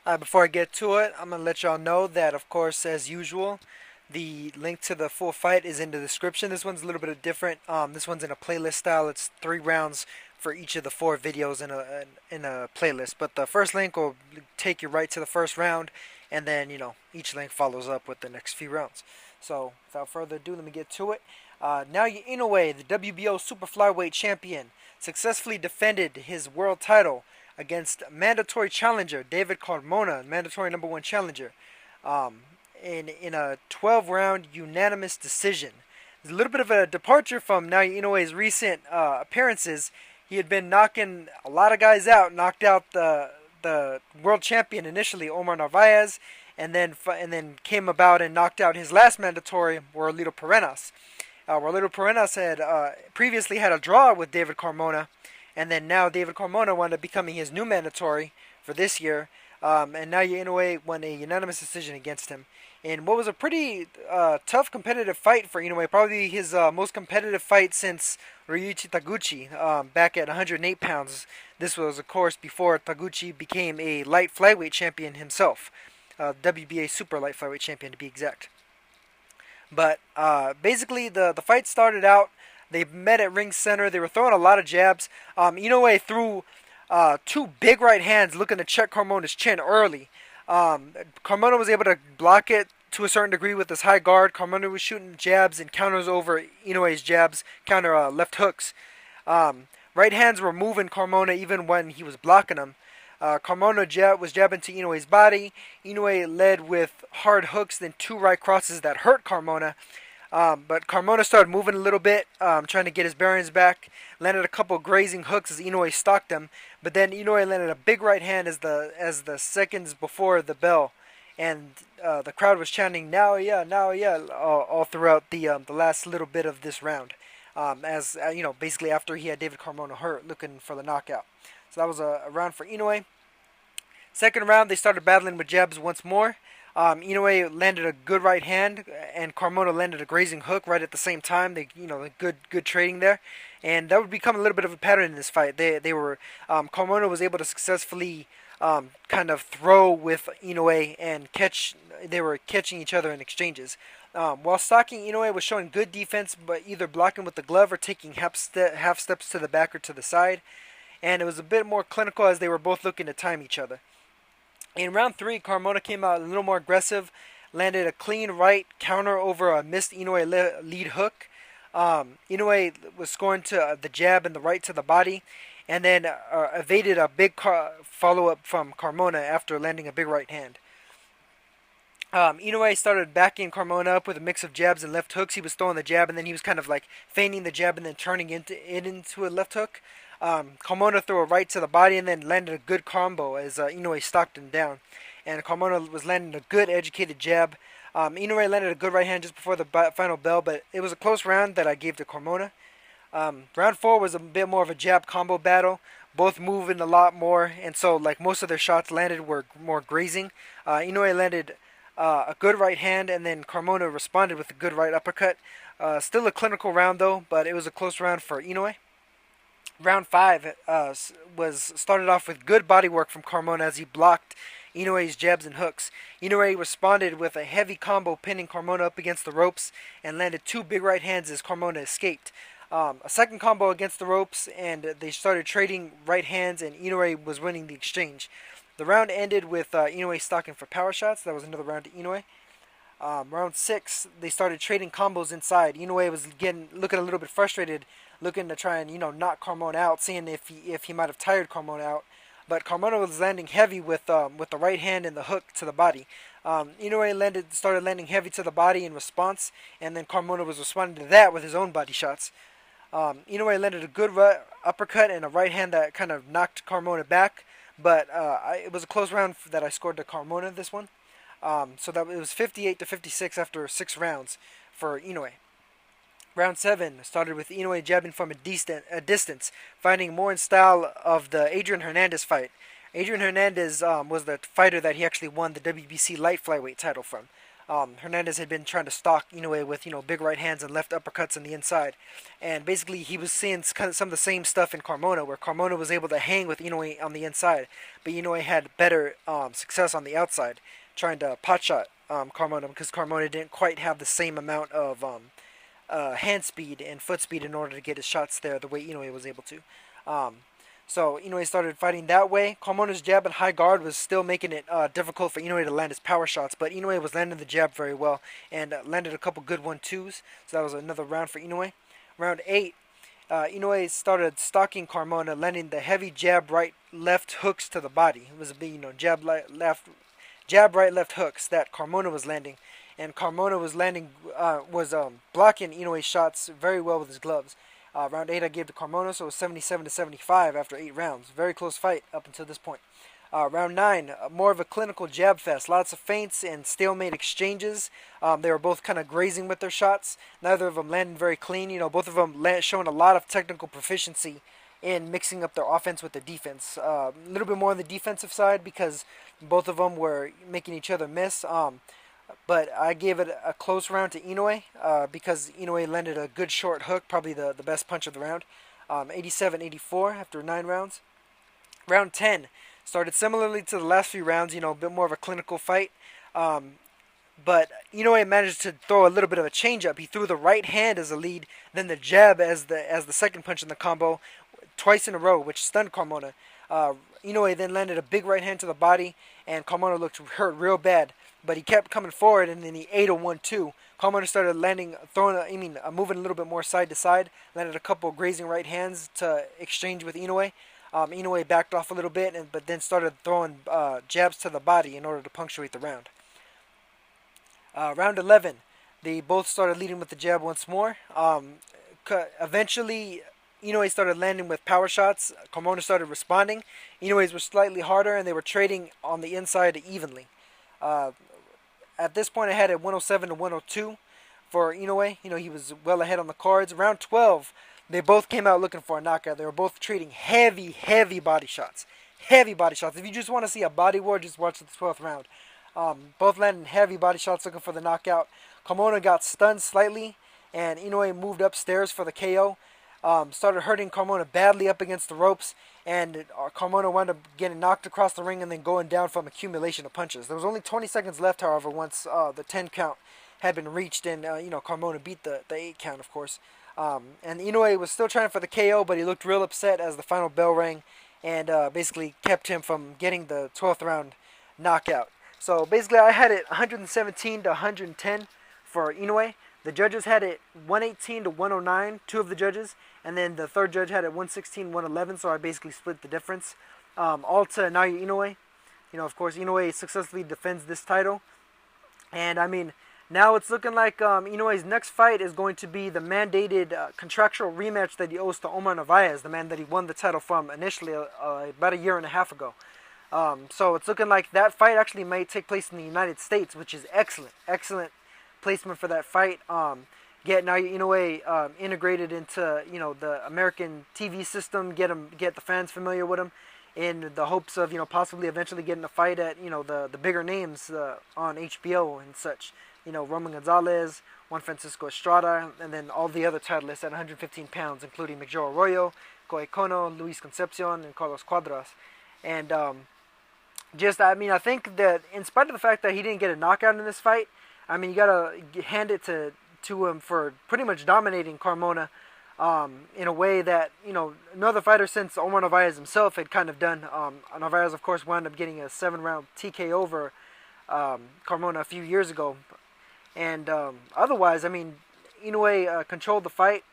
Before I get to it, I'm gonna let y'all know that, of course, as usual, the link to the full fight is in the description. This one's a little bit different. This one's in a playlist style. It's 3 rounds for each of the 4 videos in a playlist. But the first link will take you right to the first round, and then each link follows up with the next few rounds. So without further ado, let me get to it. Naoya Inoue, the WBO Super Flyweight champion, successfully defended his world title against mandatory challenger David Carmona, mandatory #1 challenger, um, in a 12-round unanimous decision. It's a little bit of a departure from Naoya Inoue's recent appearances. He had been knocking a lot of guys out, knocked out the world champion initially, Omar Narvaez, and then came about and knocked out his last mandatory, Warlito Perenas. Warlito Perenas had previously had a draw with David Carmona, and then now David Carmona wound up becoming his new mandatory for this year, and now Inoue won a unanimous decision against him in what was a pretty tough competitive fight for Inoue, probably his most competitive fight since Ryuichi Taguchi back at 108 pounds. This was, of course, before Taguchi became a light flyweight champion himself, WBA super light flyweight champion to be exact. But basically, the fight started out. They met at ring center. They were throwing a lot of jabs. Inoue threw two big right hands looking to check Carmona's chin early. Carmona was able to block it to a certain degree with his high guard. Carmona was shooting jabs and counters over Inoue's jabs, counter left hooks. Right hands were moving Carmona even when he was blocking them. Carmona was jabbing to Inoue's body. Inoue led with hard hooks, then two right crosses that hurt Carmona. But Carmona started moving a little bit, trying to get his bearings back. Landed a couple grazing hooks as Inoue stalked him. But then Inoue landed a big right hand as the seconds before the bell, and the crowd was chanting "Naoya, Naoya" all throughout the last little bit of this round. As basically after he had David Carmona hurt, looking for the knockout. So that was a round for Inoue. Second round, they started battling with jabs once more. Inoue landed a good right hand, and Carmona landed a grazing hook right at the same time. They, good trading there, and that would become a little bit of a pattern in this fight. Carmona was able to successfully kind of throw with Inoue and catch. They were catching each other in exchanges. While stalking, Inoue was showing good defense, but either blocking with the glove or taking half steps to the back or to the side. And it was a bit more clinical as they were both looking to time each other. In round 3, Carmona came out a little more aggressive, landed a clean right counter over a missed Inoue lead hook. Inoue was scoring to the jab and the right to the body, and then evaded a big follow-up from Carmona after landing a big right hand. Inoue started backing Carmona up with a mix of jabs and left hooks. He was throwing the jab, and then he was kind of like feigning the jab and then turning into a left hook. Carmona threw a right to the body and then landed a good combo as Inoue stalked him down. And Carmona was landing a good educated jab. Inoue landed a good right hand just before the final bell, but it was a close round that I gave to Carmona. Round 4 was a bit more of a jab combo battle, both moving a lot more, and so like most of their shots landed were more grazing. Inoue landed a good right hand, and then Carmona responded with a good right uppercut. Still a clinical round though, but it was a close round for Inoue. Round 5 was started off with good body work from Carmona as he blocked Inoue's jabs and hooks. Inoue responded with a heavy combo, pinning Carmona up against the ropes, and landed two big right hands as Carmona escaped. A second combo against the ropes, and they started trading right hands, and Inoue was winning the exchange. The round ended with Inoue stalking for power shots. That was another round to Inoue. Round 6, they started trading combos inside. Inoue was looking a little bit frustrated, looking to try and knock Carmona out, seeing if he might have tired Carmona out. But Carmona was landing heavy with the right hand and the hook to the body. Inoue started landing heavy to the body in response, and then Carmona was responding to that with his own body shots. Inoue landed a good uppercut and a right hand that kind of knocked Carmona back, but it was a close round that I scored to Carmona this one. So that it was 58-56 after 6 rounds for Inoue. Round 7 started with Inoue jabbing from a distance, fighting more in style of the Adrian Hernandez fight. Adrian Hernandez was the fighter that he actually won the WBC light flyweight title from. Hernandez had been trying to stalk Inoue with big right hands and left uppercuts on the inside, and basically he was seeing kind of some of the same stuff in Carmona, where Carmona was able to hang with Inoue on the inside, but Inoue had better success on the outside, trying to potshot Carmona because Carmona didn't quite have the same amount of hand speed and foot speed in order to get his shots there the way Inoue was able to. Um, so Inoue started fighting that way. Carmona's jab and high guard was still making it difficult for Inoue to land his power shots, but Inoue was landing the jab very well and landed a couple good 1-2s. So that was another round for Inoue. Round 8, Inoue started stalking Carmona, landing the heavy jab, right, left hooks to the body. It was a big, jab, right, left hooks that Carmona was landing, and Carmona was blocking Inoue's shots very well with his gloves. Round 8 I gave to Carmona, so it was 77-75 after 8 rounds. Very close fight up until this point. Round 9, more of a clinical jab fest. Lots of feints and stalemate exchanges. They were both kind of grazing with their shots. Neither of them landing very clean. Both of them showing a lot of technical proficiency in mixing up their offense with their defense. A little bit more on the defensive side because both of them were making each other miss. But I gave it a close round to Inoue because Inoue landed a good short hook, probably the best punch of the round. 87-84 after 9 rounds. Round 10 started similarly to the last few rounds, a bit more of a clinical fight. But Inoue managed to throw a little bit of a changeup. He threw the right hand as a lead, then the jab as the second punch in the combo, twice in a row, which stunned Carmona. Inoue then landed a big right hand to the body, and Carmona looked hurt real bad. But he kept coming forward, and then he ate a 1-2. Carmona started moving a little bit more side to side. Landed a couple of grazing right hands to exchange with Inoue. Inoue backed off a little bit, but then started throwing jabs to the body in order to punctuate the round. Round 11, they both started leading with the jab once more. Eventually, Inoue started landing with power shots. Carmona started responding. Inoue's were slightly harder, and they were trading on the inside evenly. At this point, I had it 107-102 for Inoue. He was well ahead on the cards. Round 12, they both came out looking for a knockout. They were both trading heavy body shots. Heavy body shots. If you just want to see a body war, just watch the 12th round. Both landing heavy body shots looking for the knockout. Carmona got stunned slightly, and Inoue moved upstairs for the KO. Started hurting Carmona badly up against the ropes, and Carmona wound up getting knocked across the ring and then going down from accumulation of punches. There was only 20 seconds left, however, once the 10 count had been reached, and Carmona beat the 8 count, of course. And Inoue was still trying for the KO, but he looked real upset as the final bell rang, and basically kept him from getting the 12th round knockout. So basically, I had it 117-110 for Inoue. The judges had it 118-109, 2 of the judges, and then the third judge had it 116-111, so I basically split the difference. All to Naoya Inoue. Of course, Inoue successfully defends this title. And, now it's looking like Inoue's next fight is going to be the mandated contractual rematch that he owes to Omar Narvaez, the man that he won the title from initially about a year and a half ago. So it's looking like that fight actually might take place in the United States, which is excellent. Excellent placement for that fight. Get Naoya Inoue integrated into the American TV system. Get the fans familiar with him, in the hopes of possibly eventually getting a fight at the bigger names on HBO and such. Roman Gonzalez, Juan Francisco Estrada, and then all the other titleists at 115 pounds, including Miguel Arroyo, Kohei Kono, Luis Concepcion, and Carlos Cuadras. And I think that in spite of the fact that he didn't get a knockout in this fight, you gotta hand it to him for pretty much dominating Carmona in a way that no other fighter since Omar Narvaez himself had kind of done. Narvaez, of course, wound up getting a 7-round TK over Carmona a few years ago, and otherwise, Inoue controlled the fight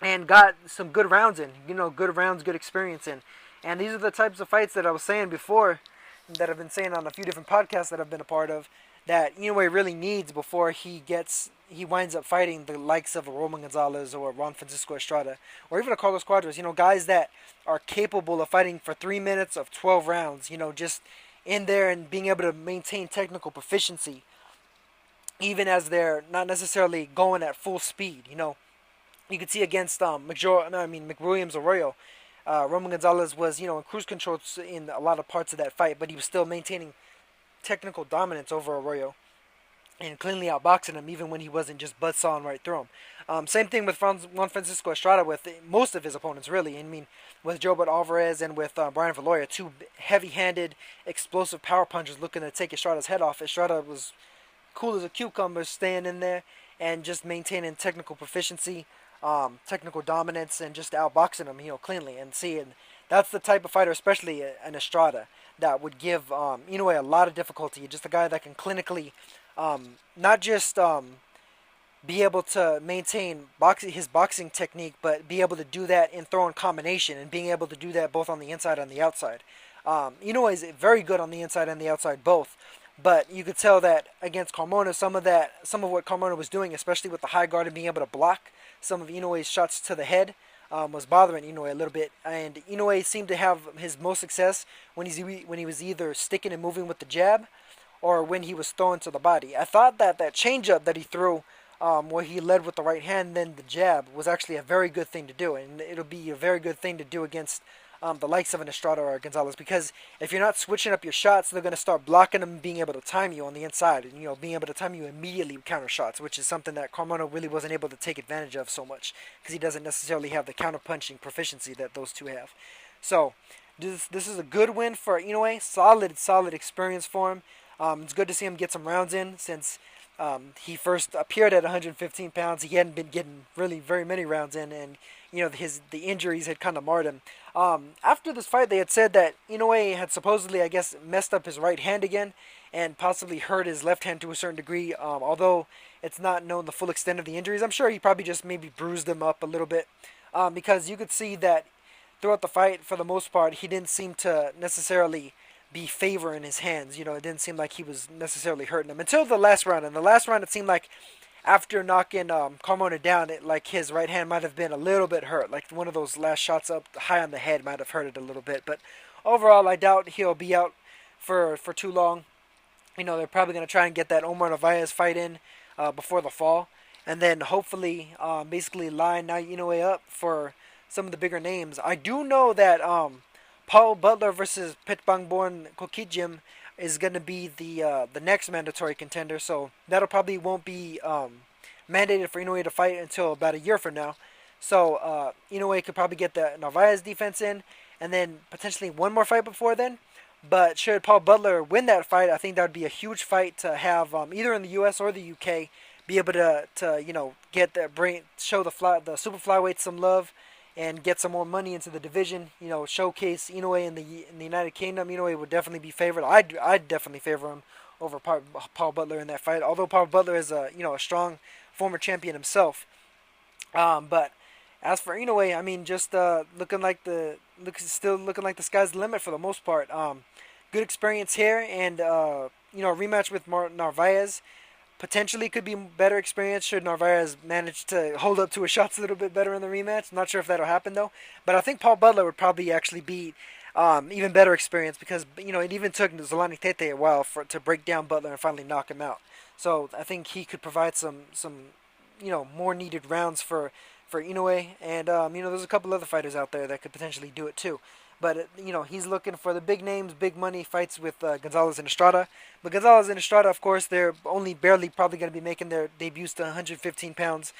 and got some good rounds in. Good rounds, good experience in, and these are the types of fights that I was saying before, that I've been saying on a few different podcasts that I've been a part of, that Inoue really needs before he winds up fighting the likes of a Roman Gonzalez or Juan Francisco Estrada, or even a Carlos Cuadras. Guys that are capable of fighting for 3 minutes of 12 rounds. Just in there and being able to maintain technical proficiency, even as they're not necessarily going at full speed. You could see against McWilliams Arroyo, Roman Gonzalez was in cruise control in a lot of parts of that fight, but he was still maintaining technical dominance over Arroyo. and cleanly outboxing him even when he wasn't just buzzsawing right through him. Same thing with Juan Francisco Estrada with most of his opponents, really. I mean, with Gilbert Alvarez and with Brian Valoria, two heavy-handed, explosive power punchers looking to take Estrada's head off. Estrada was cool as a cucumber, staying in there and just maintaining technical proficiency, technical dominance, and just outboxing him, cleanly. And seeing that's the type of fighter, especially an Estrada, that would give Inoue a lot of difficulty. Just a guy that can clinically, not just be able to maintain his boxing technique, but be able to do that in throwing combination and being able to do that both on the inside and the outside. Inoue is very good on the inside and the outside both, but you could tell that against Carmona, some of what Carmona was doing, especially with the high guard and being able to block some of Inoue's shots to the head, was bothering Inoue a little bit. And Inoue seemed to have his most success when he was either sticking and moving with the jab, or when he was throwing to the body. I thought that changeup that he threw, where he led with the right hand and then the jab, was actually a very good thing to do, and it'll be a very good thing to do against the likes of an Estrada or Gonzalez, because if you're not switching up your shots, they're going to start blocking them and being able to time you on the inside, and being able to time you immediately with counter shots, which is something that Carmona really wasn't able to take advantage of so much, because he doesn't necessarily have the counter punching proficiency that those two have. So this is a good win for Inoue. Solid experience for him. It's good to see him get some rounds in since he first appeared at 115 pounds. He hadn't been getting really very many rounds in, and the injuries had kind of marred him. After this fight, they had said that Inoue had supposedly, I guess, messed up his right hand again and possibly hurt his left hand to a certain degree. Although it's not known the full extent of the injuries, I'm sure he probably just maybe bruised them up a little bit, because you could see that throughout the fight, for the most part, he didn't seem to necessarily be favoring his hands. It didn't seem like he was necessarily hurting them until the last round. In the last round, it seemed like after knocking Carmona down, like his right hand might have been a little bit hurt. Like one of those last shots up high on the head might have hurt it a little bit. But overall, I doubt he'll be out for too long. They're probably going to try and get that Omar Narvaez fight in before the fall. And then hopefully basically line Naoya Inoue up for some of the bigger names. I do know that Paul Butler versus Petbangborn Kokijim is going to be the next mandatory contender, so that'll probably won't be mandated for Inoue to fight until about a year from now. So Inoue could probably get the Narvaez defense in, and then potentially one more fight before then. But should Paul Butler win that fight, I think that would be a huge fight to have either in the U.S. or the U.K. be able to get show the super flyweight some love and get some more money into the division. Showcase Inoue in the United Kingdom. Inoue would definitely be favored. I'd definitely favor him over Paul Butler in that fight. Although Paul Butler is a strong former champion himself. But as for Inoue, I mean, just still looking like the sky's the limit for the most part. Good experience here, and rematch with Narvaez potentially could be better experience should Narvaez manage to hold up to his shots a little bit better in the rematch. Not sure if that'll happen though, but I think Paul Butler would probably actually be even better experience, because it even took Zolani Tete a while to break down Butler and finally knock him out. So I think he could provide some more needed rounds for Inoue, and there's a couple other fighters out there that could potentially do it too. But he's looking for the big names, big money fights with Gonzalez and Estrada. But Gonzalez and Estrada, of course, they're only barely probably going to be making their debuts to 115 pounds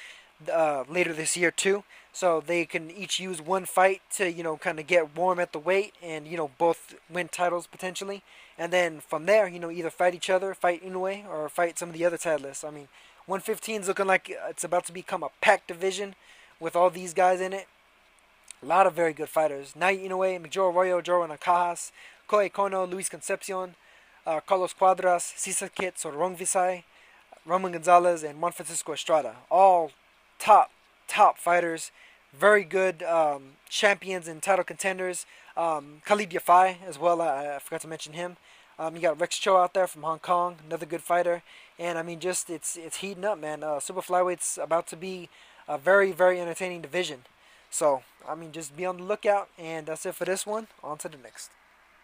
later this year too. So they can each use one fight to kind of get warm at the weight, and both win titles potentially. And then from there, either fight each other, fight Inoue, or fight some of the other titleists. I mean, 115 is looking like it's about to become a packed division with all these guys in it. A lot of very good fighters. Naoya Inoue, Major Arroyo, Joro Nakajas, Kohei Kono, Luis Concepcion, Carlos Cuadras, Sisakit, Sorongvisai, Roman Gonzalez, and Juan Francisco Estrada. All top fighters. Very good champions and title contenders. Khalid Yafai as well. I forgot to mention him. You got Rex Cho out there from Hong Kong, another good fighter. And I mean, just it's heating up, man. Super Flyweight's about to be a very, very entertaining division. So, I mean, just be on the lookout, and that's it for this one. On to the next.